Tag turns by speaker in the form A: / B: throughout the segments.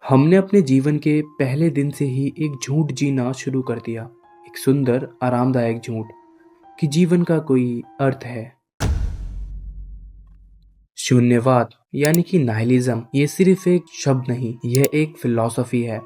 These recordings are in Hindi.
A: हमने अपने जीवन के पहले दिन से ही एक झूठ जीना शुरू कर दिया। एक सुंदर, आरामदायक झूठ कि जीवन का कोई अर्थ है। शून्यवाद यानी कि नाइलिज्म ये सिर्फ एक शब्द नहीं, यह एक फिलॉसफी है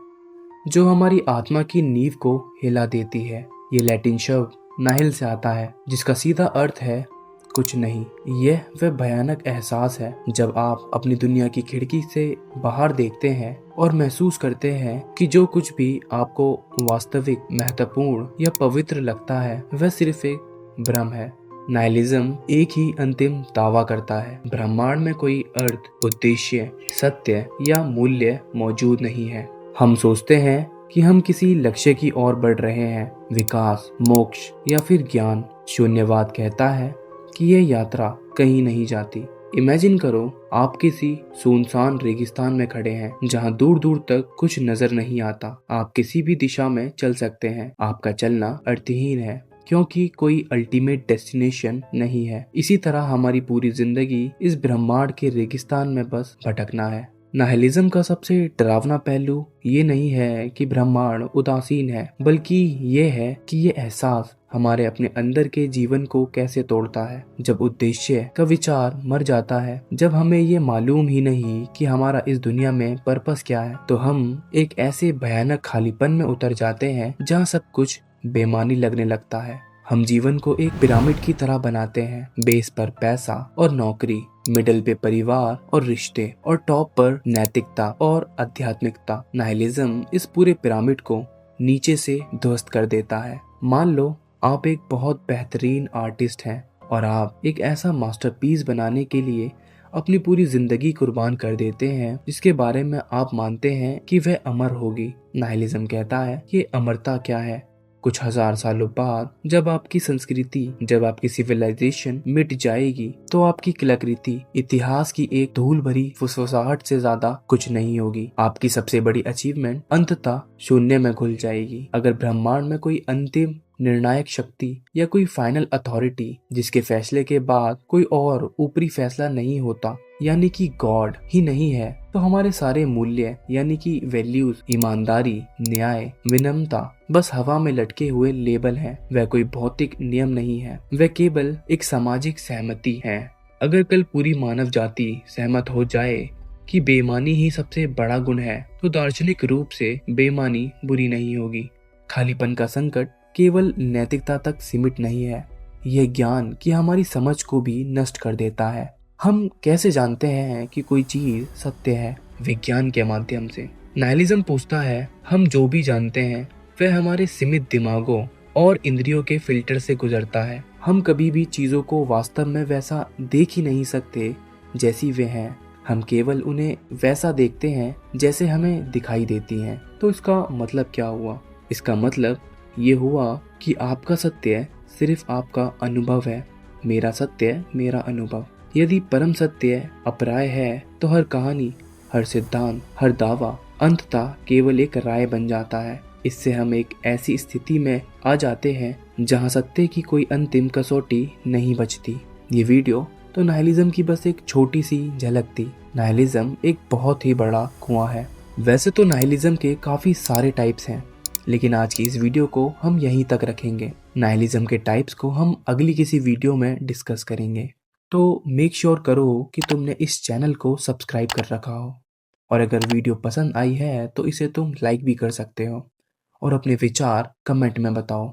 A: जो हमारी आत्मा की नींव को हिला देती है। ये लैटिन शब्द नाहिल से आता है जिसका सीधा अर्थ है कुछ नहीं। यह वह भयानक एहसास है जब आप अपनी दुनिया की खिड़की से बाहर देखते हैं और महसूस करते हैं कि जो कुछ भी आपको वास्तविक, महत्वपूर्ण या पवित्र लगता है वह सिर्फ एक भ्रम है। नाइलिज्म एक ही अंतिम दावा करता है, ब्रह्मांड में कोई अर्थ, उद्देश्य, सत्य या मूल्य मौजूद नहीं है। हम सोचते हैं कि हम किसी लक्ष्य की ओर बढ़ रहे हैं, विकास, मोक्ष या फिर ज्ञान। शून्यवाद कहता है कि यह यात्रा कहीं नहीं जाती। इमेजिन करो, आप किसी सुनसान रेगिस्तान में खड़े हैं जहां दूर दूर तक कुछ नजर नहीं आता। आप किसी भी दिशा में चल सकते हैं, आपका चलना अर्थहीन है क्योंकि कोई अल्टीमेट डेस्टिनेशन नहीं है। इसी तरह हमारी पूरी जिंदगी इस ब्रह्मांड के रेगिस्तान में बस भटकना है। नाहिलिज्म का सबसे डरावना पहलू ये नहीं है कि ब्रह्मांड उदासीन है, बल्कि ये है कि ये एहसास हमारे अपने अंदर के जीवन को कैसे तोड़ता है। जब उद्देश्य का विचार मर जाता है, जब हमें ये मालूम ही नहीं कि हमारा इस दुनिया में पर्पस क्या है, तो हम एक ऐसे भयानक खालीपन में उतर जाते हैं जहाँ सब कुछ बेमानी लगने लगता है। हम जीवन को एक पिरामिड की तरह बनाते हैं, बेस पर पैसा और नौकरी, मिडल पे परिवार और रिश्ते और टॉप पर नैतिकता और आध्यात्मिकता। नाइलिज्म इस पूरे पिरामिड को नीचे से ध्वस्त कर देता है। मान लो आप एक बहुत बेहतरीन आर्टिस्ट हैं और आप एक ऐसा मास्टरपीस बनाने के लिए अपनी पूरी जिंदगी कुर्बान कर देते हैं जिसके बारे में आप मानते हैं कि वह अमर होगी। नाइलिज्म कहता है कि अमरता क्या है। कुछ हजार सालों बाद जब आपकी संस्कृति, जब आपकी सिविलाइजेशन मिट जाएगी, तो आपकी कलाकृति इतिहास की एक धूल भरी फुसफुसाहट से ज्यादा कुछ नहीं होगी। आपकी सबसे बड़ी अचीवमेंट अंततः शून्य में घुल जाएगी। अगर ब्रह्मांड में कोई अंतिम निर्णायक शक्ति या कोई फाइनल अथॉरिटी जिसके फैसले के बाद कोई और ऊपरी फैसला नहीं होता, यानी कि गॉड ही नहीं है, तो हमारे सारे मूल्य यानी कि वैल्यूज, ईमानदारी, न्याय, विनम्रता बस हवा में लटके हुए लेबल हैं। वह कोई भौतिक नियम नहीं है, वह केवल एक सामाजिक सहमति है। अगर कल पूरी मानव जाति सहमत हो जाए कि बेईमानी ही सबसे बड़ा गुण है, तो दार्शनिक रूप से बेईमानी बुरी नहीं होगी। खालीपन का संकट केवल नैतिकता तक सीमित नहीं है, यह ज्ञान की हमारी समझ को भी नष्ट कर देता है। हम कैसे जानते हैं कि कोई चीज सत्य है? विज्ञान के माध्यम से। नाइलिज्म पूछता है, हम जो भी जानते हैं वह हमारे सीमित दिमागों और इंद्रियों के फिल्टर से गुजरता है। हम कभी भी चीजों को वास्तव में वैसा देख ही नहीं सकते जैसी वे हैं। हम केवल उन्हें वैसा देखते हैं जैसे हमें दिखाई देती हैं। तो इसका मतलब क्या हुआ? इसका मतलब ये हुआ कि आपका सत्य सिर्फ आपका अनुभव है, मेरा सत्य मेरा अनुभव। यदि परम सत्य अपराय है तो हर कहानी, हर सिद्धांत, हर दावा अंततः केवल एक राय बन जाता है। इससे हम एक ऐसी स्थिति में आ जाते हैं जहां सत्य की कोई अंतिम कसौटी नहीं बचती। ये वीडियो तो नाइलिज्म की बस एक छोटी सी झलक थी। नाइलिज्म एक बहुत ही बड़ा कुआं है। वैसे तो नाइलिज्म के काफी सारे टाइप्स हैं, लेकिन आज की इस वीडियो को हम यहीं तक रखेंगे। नाइलिज्म के टाइप्स को हम अगली किसी वीडियो में डिस्कस करेंगे। तो मेक श्योर करो कि तुमने इस चैनल को सब्सक्राइब कर रखा हो, और अगर वीडियो पसंद आई है तो इसे तुम लाइक भी कर सकते हो और अपने विचार कमेंट में बताओ।